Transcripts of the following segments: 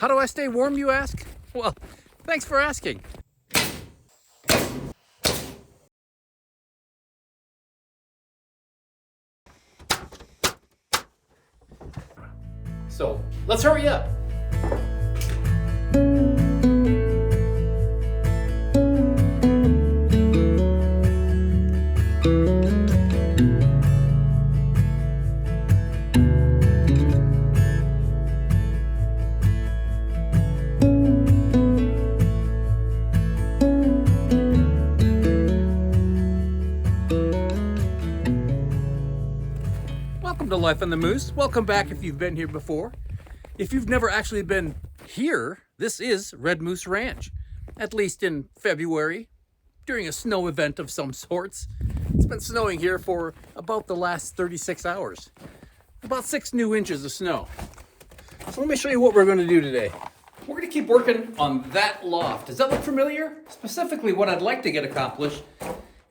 How do I stay warm, you ask? Well, thanks for asking. So, let's hurry up. Welcome to Life on the Moose. Welcome back if you've been here before. If you've never actually been here, this is Red Moose Ranch, at least in February, during a snow event of some sorts. It's been snowing here for about the last 36 hours. About 6 new inches of snow. So let me show you what we're going to do today. We're going to keep working on that loft. Does that look familiar? Specifically, what I'd like to get accomplished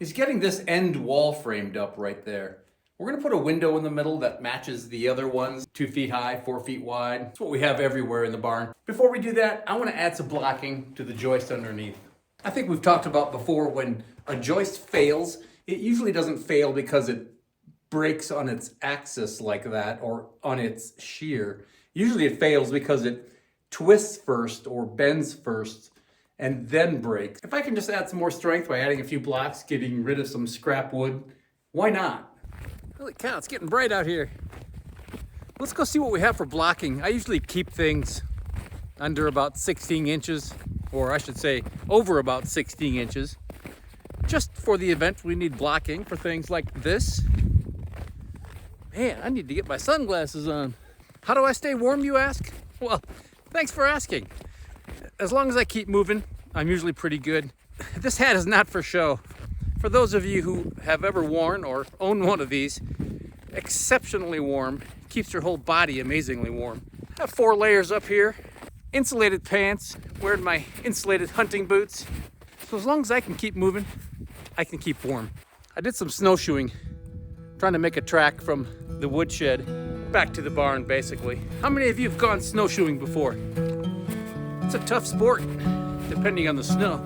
is getting this end wall framed up right there. We're going to put a window in the middle that matches the other ones, 2 feet high, 4 feet wide. That's what we have everywhere in the barn. Before we do that, I want to add some blocking to the joist underneath. I think we've talked about before when a joist fails, it usually doesn't fail because it breaks on its axis like that or on its shear. Usually it fails because it twists first or bends first and then breaks. If I can just add some more strength by adding a few blocks, getting rid of some scrap wood, why not? Holy cow, it's getting bright out here. Let's go see what we have for blocking. I usually keep things under about 16 inches, or I should say over about 16 inches. Just for the event we need blocking for things like this. Man, I need to get my sunglasses on. How do I stay warm, you ask? Well, thanks for asking. As long as I keep moving, I'm usually pretty good. This hat is not for show. For those of you who have ever worn or own one of these, exceptionally warm, keeps your whole body amazingly warm. I have 4 layers up here, insulated pants, wearing my insulated hunting boots. So as long as I can keep moving, I can keep warm. I did some snowshoeing, trying to make a track from the woodshed back to the barn, basically. How many of you have gone snowshoeing before? It's a tough sport, depending on the snow.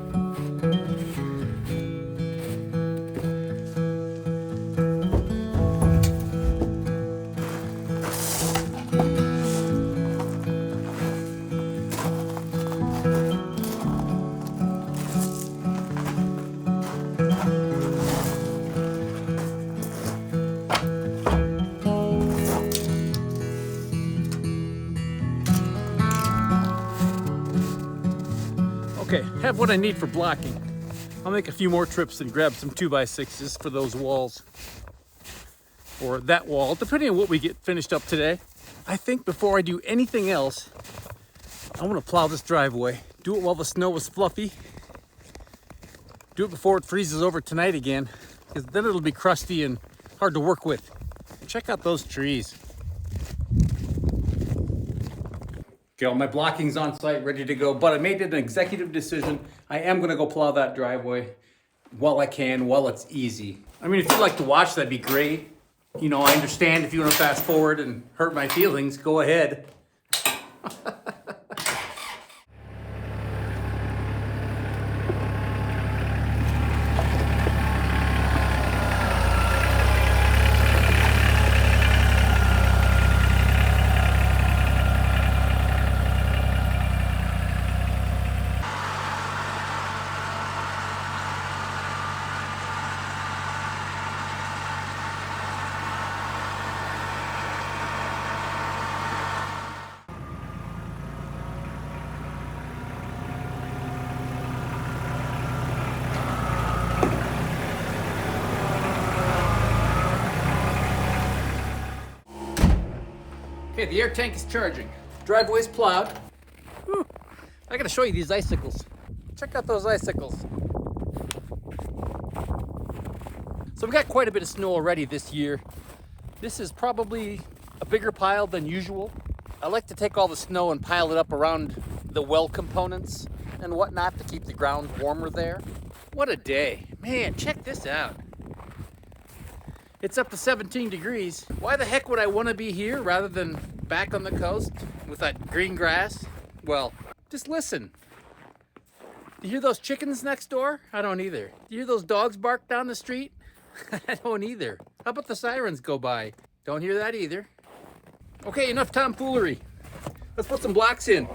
Okay, have what I need for blocking. I'll make a few more trips and grab some 2x6s for those walls. Or that wall, depending on what we get finished up today. I think before I do anything else, I want to plow this driveway. Do it while the snow is fluffy. Do it before it freezes over tonight again, because then it'll be crusty and hard to work with. Check out those trees. Okay, all my blocking's on site, ready to go, but I made an executive decision. I am gonna go plow that driveway while I can, while it's easy. I mean, if you'd like to watch, that'd be great. You know, I understand if you wanna fast forward and hurt my feelings, go ahead. Okay, the air tank is charging. Driveway's plowed. Whew. I gotta show you these icicles. Check out those icicles. So we got quite a bit of snow already this year. This is probably a bigger pile than usual. I like to take all the snow and pile it up around the well components and whatnot to keep the ground warmer there. What a day. Man, check this out. It's up to 17 degrees. Why the heck would I want to be here rather than back on the coast with that green grass, Well, just listen. Do you hear those chickens next door? I don't either. Do you hear those dogs bark down the street? I don't either. How about the sirens go by? Don't hear that either. Okay, enough tomfoolery. Let's put some blocks in.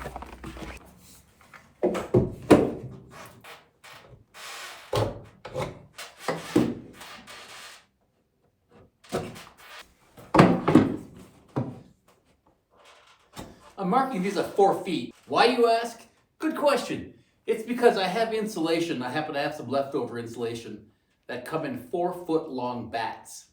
I'm marking these at 4 feet. Why, you ask? Good question. It's because I have insulation. I happen to have some leftover insulation that come in 4-foot long bats.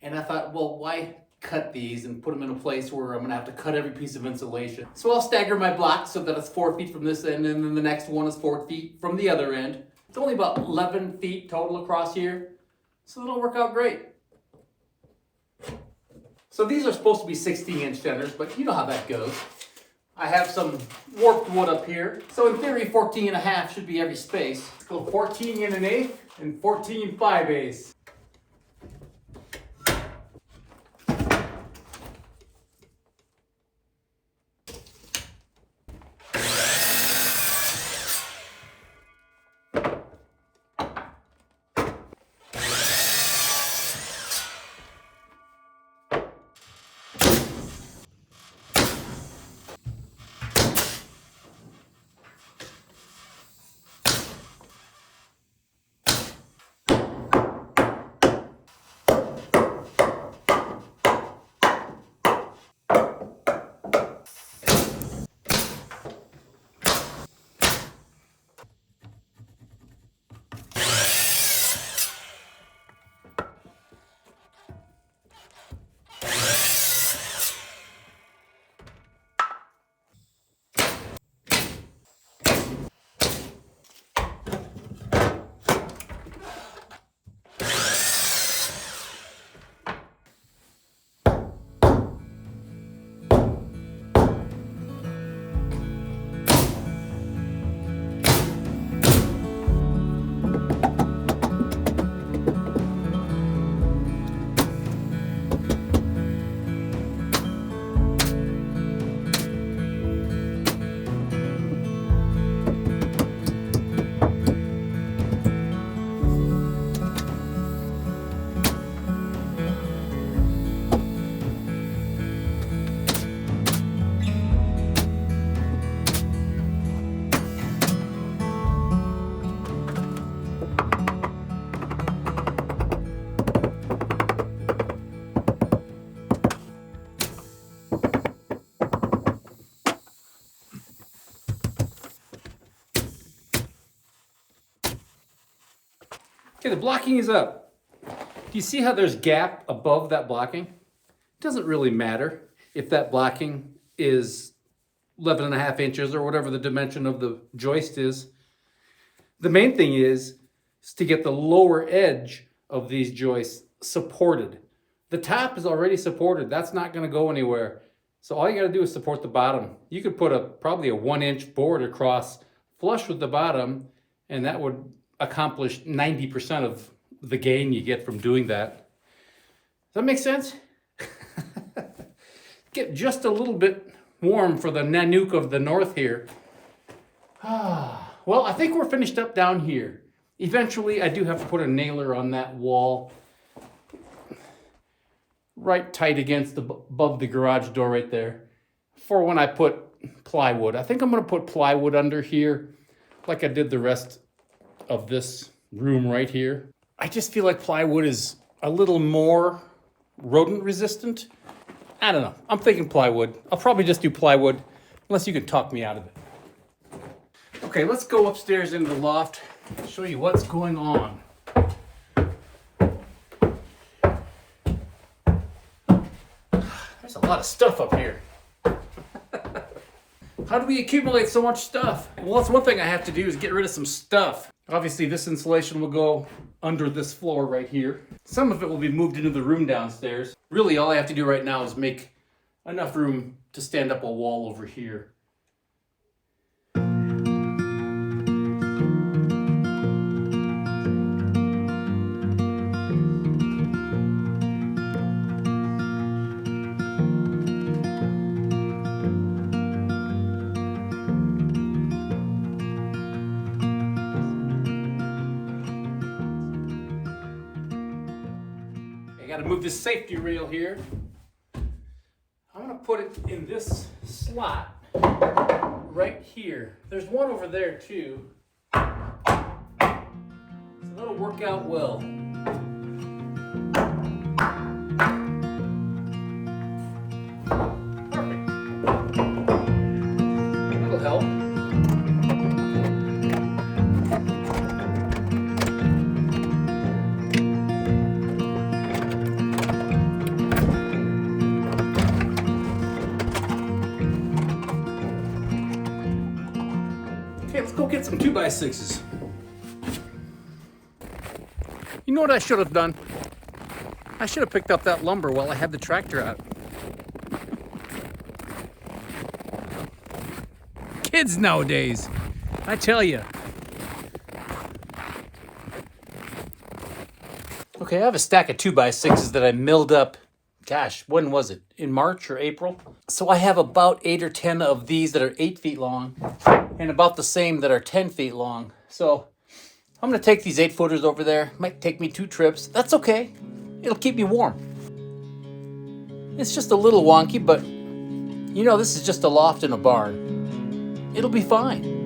And I thought, well, why cut these and put them in a place where I'm gonna have to cut every piece of insulation? So I'll stagger my blocks so that it's 4 feet from this end, and then the next one is 4 feet from the other end. It's only about 11 feet total across here, so it'll work out great. So these are supposed to be 16-inch centers, but you know how that goes. I have some warped wood up here, so in theory 14.5 should be every space. Let's go 14 1/8 and 14 5/8. Okay, the blocking is up. Do you see how there's gap above that blocking? It doesn't really matter if that blocking is 11.5 inches or whatever the dimension of the joist is. The main thing is to get the lower edge of these joists supported. The top is already supported. That's not going to go anywhere. So all you got to do is support the bottom. You could put probably a 1-inch board across flush with the bottom, and that would accomplish 90% of the gain you get from doing that. Does that make sense? Get just a little bit warm for the Nanook of the north here. Well, I think we're finished up down here. Eventually, I do have to put a nailer on that wall right tight against above the garage door right there for when I put plywood. I think I'm going to put plywood under here like I did the rest of this room right here. I just feel like plywood is a little more rodent resistant. I don't know. I'm thinking plywood. I'll probably just do plywood unless you can talk me out of it. Okay, let's go upstairs into the loft, show you what's going on. There's a lot of stuff up here. How do we accumulate so much stuff? Well, that's one thing I have to do is get rid of some stuff. Obviously, this insulation will go under this floor right here. Some of it will be moved into the room downstairs. Really, all I have to do right now is make enough room to stand up a wall over here. gotta move this safety rail here. I'm gonna put it in this slot right here. There's one over there too. So that'll work out well. Perfect. That'll help. Okay, let's go get some 2x6s. You know what I should have done? I should have picked up that lumber while I had the tractor out. Kids nowadays, I tell you. Okay, I have a stack of 2x6s that I milled up. Gosh, when was it? In March or April? So I have about 8 or 10 of these that are 8 feet long and about the same that are 10 feet long. So I'm going to take these 8-footers over there. Might take me 2 trips. That's okay. It'll keep me warm. It's just a little wonky, but you know, this is just a loft in a barn. It'll be fine.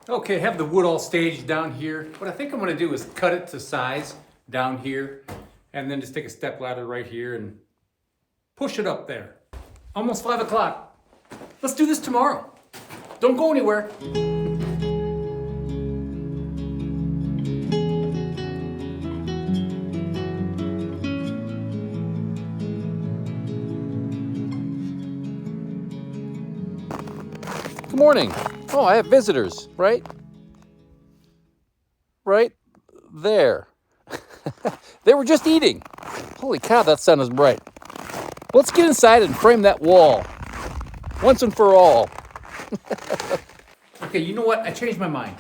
Okay, I have the wood all staged down here. What I think I'm gonna do is cut it to size down here and then just take a step ladder right here and push it up there. Almost 5 o'clock. Let's do this tomorrow. Don't go anywhere. Good morning. Oh, I have visitors, right? Right there. They were just eating. Holy cow, that sun is bright. Let's get inside and frame that wall. Once and for all. Okay, you know what? I changed my mind.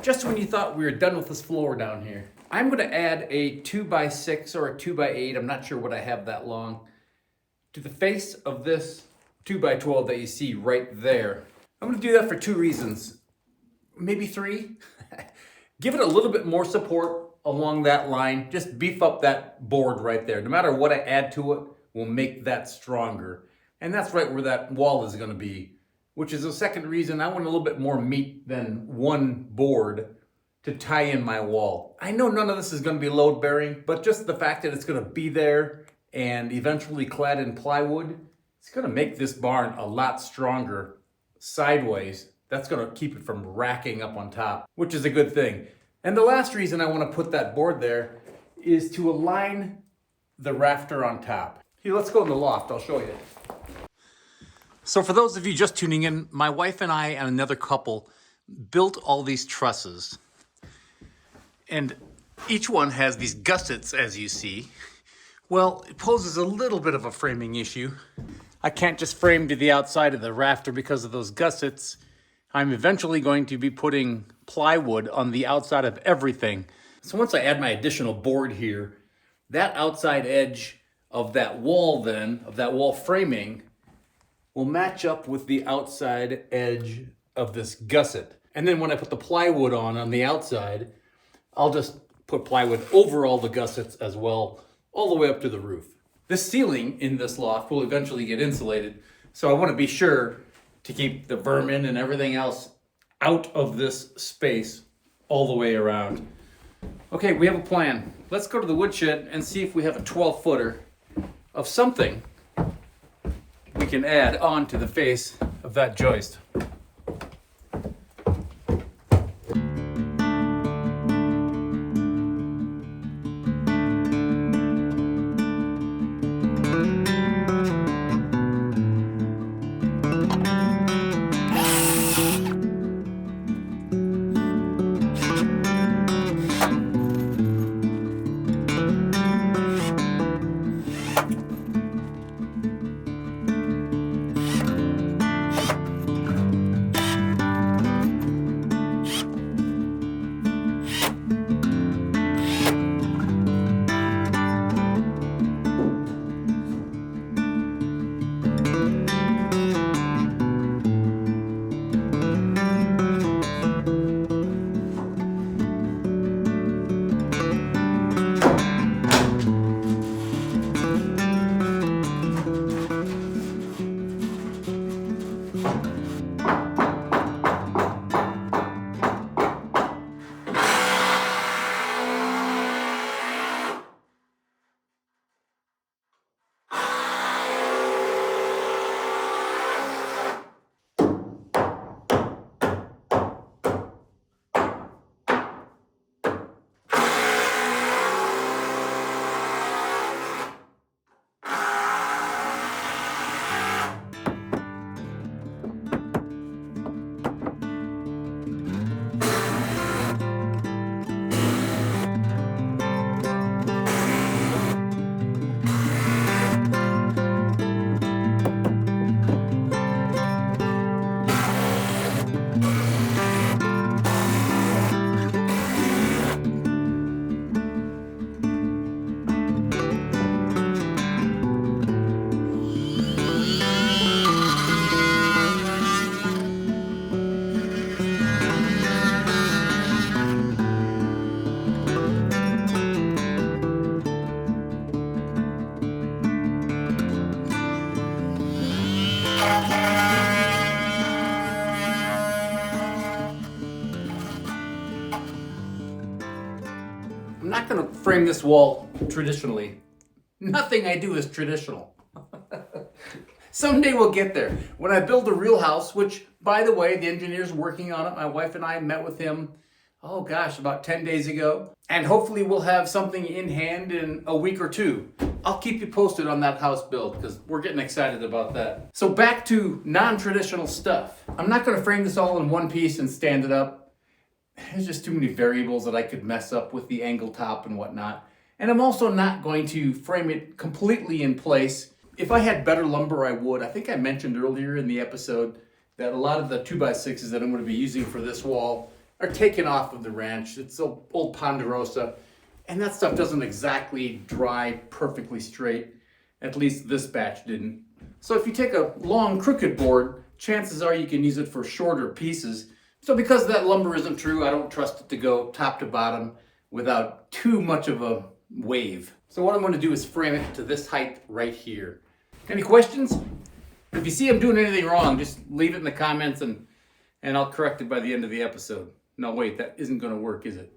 Just when you thought we were done with this floor down here, I'm going to add a 2x6 or a 2x8, I'm not sure what I have that long, to the face of this 2x12 that you see right there. I'm going to do that for 2 reasons, maybe 3. Give it a little bit more support along that line. Just beef up that board right there. No matter what I add to it, will make that stronger. And that's right where that wall is going to be, which is the second reason I want a little bit more meat than one board to tie in my wall. I know none of this is going to be load bearing, but just the fact that it's going to be there and eventually clad in plywood, it's going to make this barn a lot stronger sideways. That's going to keep it from racking up on top, which is a good thing. And the last reason I want to put that board there is to align the rafter on top. Here, let's go in the loft. I'll show you. So for those of you just tuning in, my wife and I and another couple built all these trusses. And each one has these gussets, as you see. Well, it poses a little bit of a framing issue. I can't just frame to the outside of the rafter because of those gussets. I'm eventually going to be putting plywood on the outside of everything. So once I add my additional board here, that outside edge of that wall then, of that wall framing, will match up with the outside edge of this gusset. And then when I put the plywood on the outside, I'll just put plywood over all the gussets as well, all the way up to the roof. This ceiling in this loft will eventually get insulated, so I want to be sure to keep the vermin and everything else out of this space all the way around. Okay, we have a plan. Let's go to the woodshed and see if we have a 12-footer of something we can add on to the face of that joist. I'm not going to frame this wall traditionally. Nothing I do is traditional. Someday we'll get there. When I build a real house, which, by the way, the engineer's working on it. My wife and I met with him, oh gosh, about 10 days ago. And hopefully we'll have something in hand in a week or two. I'll keep you posted on that house build because we're getting excited about that. So back to non-traditional stuff. I'm not going to frame this all in one piece and stand it up. There's just too many variables that I could mess up with the angle top and whatnot. And I'm also not going to frame it completely in place. If I had better lumber, I would. I think I mentioned earlier in the episode that a lot of the 2x6s that I'm going to be using for this wall are taken off of the ranch. It's old Ponderosa, and that stuff doesn't exactly dry perfectly straight. At least this batch didn't. So if you take a long crooked board, chances are you can use it for shorter pieces. So because that lumber isn't true, I don't trust it to go top to bottom without too much of a wave. So what I'm going to do is frame it to this height right here. Any questions? If you see I'm doing anything wrong, just leave it in the comments and I'll correct it by the end of the episode. No, wait, that isn't going to work, is it?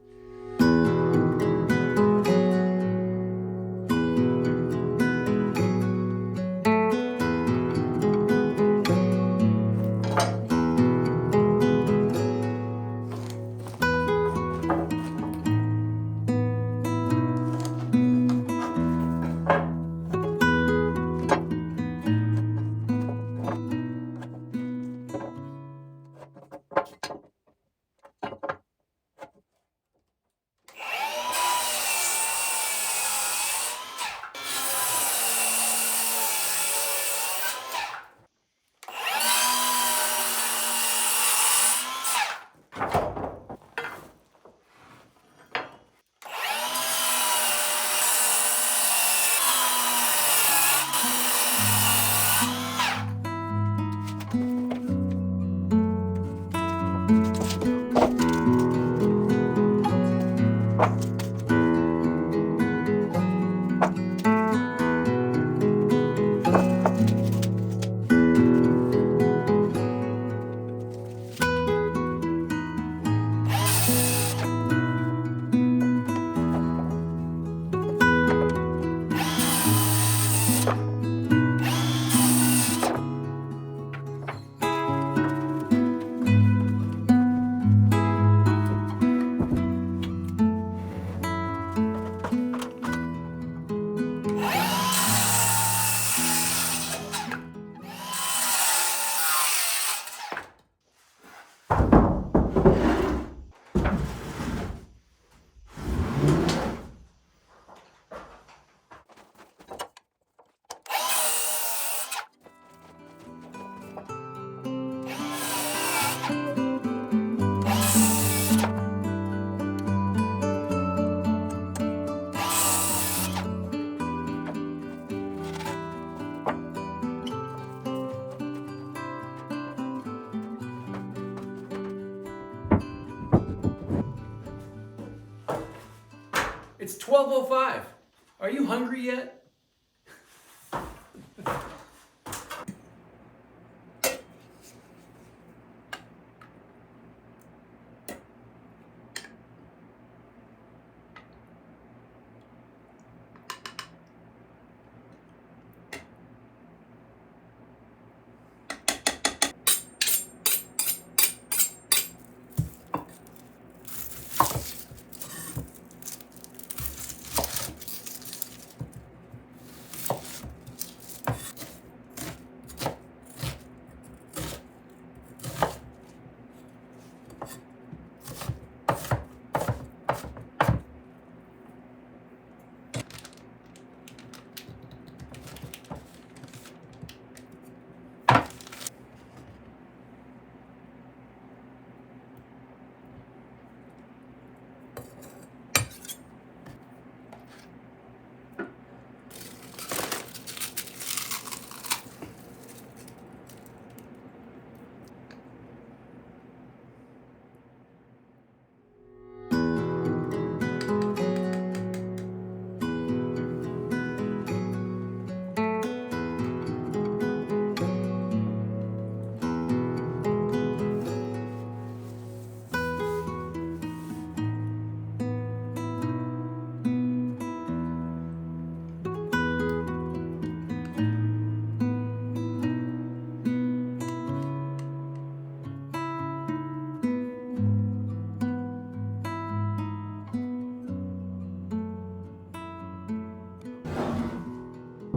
It's 12:05. Are you hungry yet?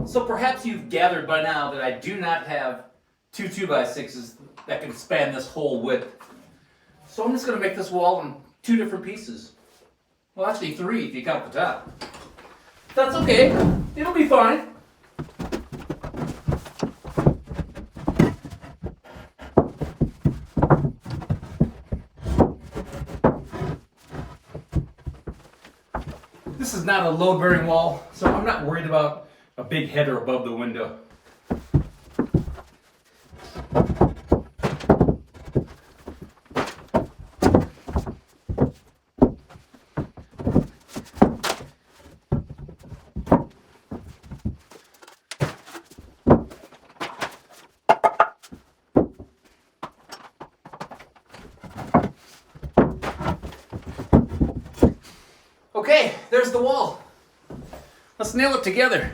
So perhaps you've gathered by now that I do not have two 2x6s that can span this whole width. So I'm just going to make this wall in two different pieces. Well, actually three if you count the top. That's okay. It'll be fine. This is not a load-bearing wall, so I'm not worried about a big header above the window. Okay, there's the wall. Let's nail it together.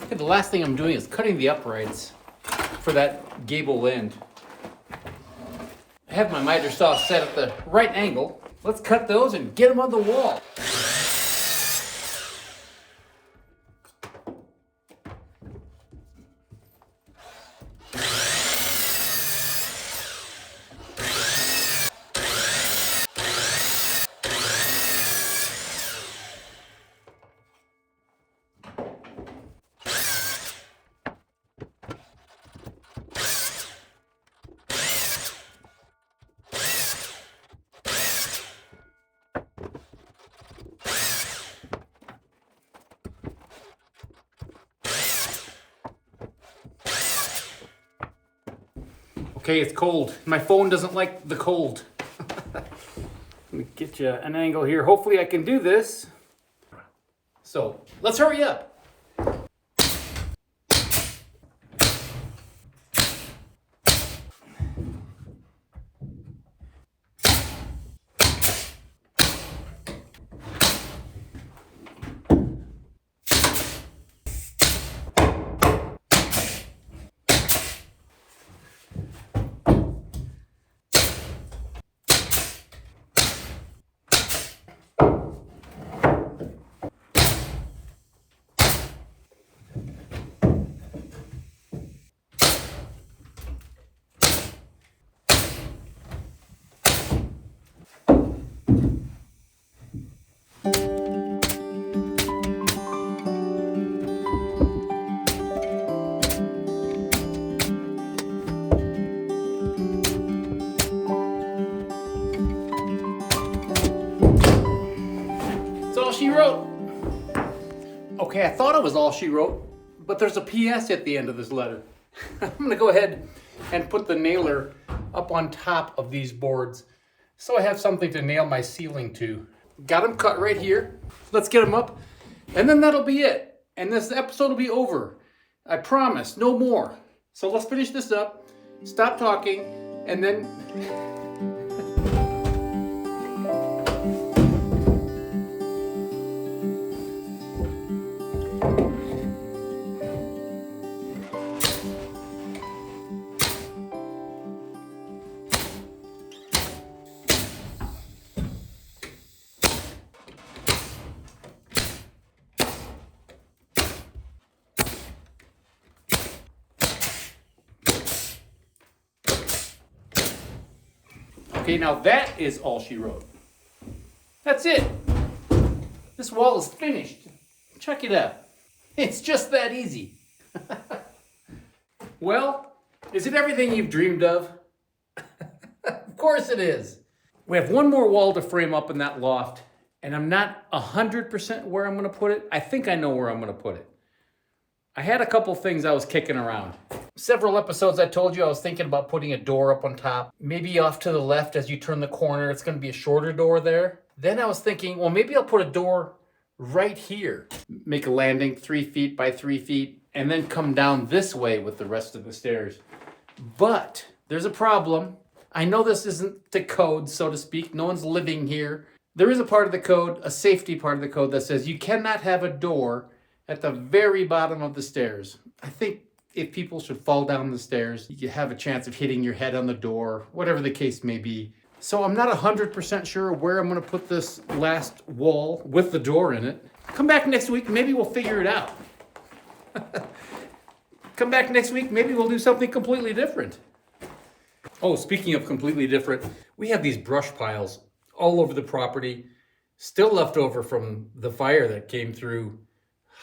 Okay, the last thing I'm doing is cutting the uprights for that gable end. I have my miter saw set at the right angle. Let's cut those and get them on the wall. Okay, it's cold. My phone doesn't like the cold. Let me get you an angle here. Hopefully I can do this. So, let's hurry up. she wrote. Okay, I thought it was all she wrote, but there's a PS at the end of this letter. I'm gonna go ahead and put the nailer up on top of these boards so I have something to nail my ceiling to. Got them cut right here. Let's get them up, and then that'll be it. And this episode will be over. I promise, no more. So let's finish this up, stop talking, and then... Okay, now that is all she wrote. That's it. This wall is finished. Check it out. It's just that easy. Well, is it everything you've dreamed of? Of course it is. We have one more wall to frame up in that loft, and I'm not 100% where I'm going to put it. I think I know where I'm going to put it. I had a couple things I was kicking around. Several episodes I told you I was thinking about putting a door up on top, maybe off to the left as you turn the corner. It's going to be a shorter door there. Then I was thinking, well, maybe I'll put a door right here. Make a landing 3 feet by 3 feet, and then come down this way with the rest of the stairs. But there's a problem. I know this isn't the code, so to speak. No one's living here. There is a part of the code, a safety part of the code that says you cannot have a door at the very bottom of the stairs. I think if people should fall down the stairs, you have a chance of hitting your head on the door, whatever the case may be. So I'm not 100% sure where I'm going to put this last wall with the door in it. Come back next week, maybe we'll figure it out. Come back next week, maybe we'll do something completely different. Oh, speaking of completely different, we have these brush piles all over the property, still left over from the fire that came through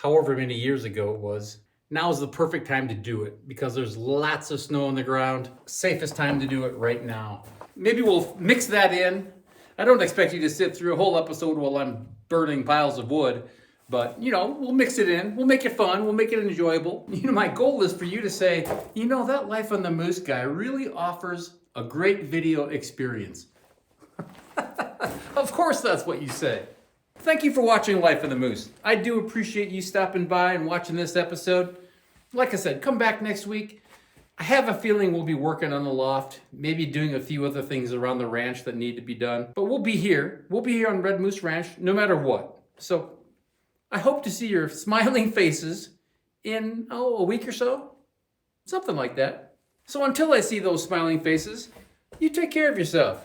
however many years ago it was. Now is the perfect time to do it because there's lots of snow on the ground. Safest time to do it right now. Maybe we'll mix that in. I don't expect you to sit through a whole episode while I'm burning piles of wood, but we'll mix it in. We'll make it fun. We'll make it enjoyable. My goal is for you to say, that Life on the Moose guy really offers a great video experience. Of course that's what you say. Thank you for watching Life of the Moose. I do appreciate you stopping by and watching this episode. Like I said, come back next week. I have a feeling we'll be working on the loft, maybe doing a few other things around the ranch that need to be done. But we'll be here. We'll be here on Red Moose Ranch no matter what. So I hope to see your smiling faces in, a week or so. Something like that. So until I see those smiling faces, you take care of yourself.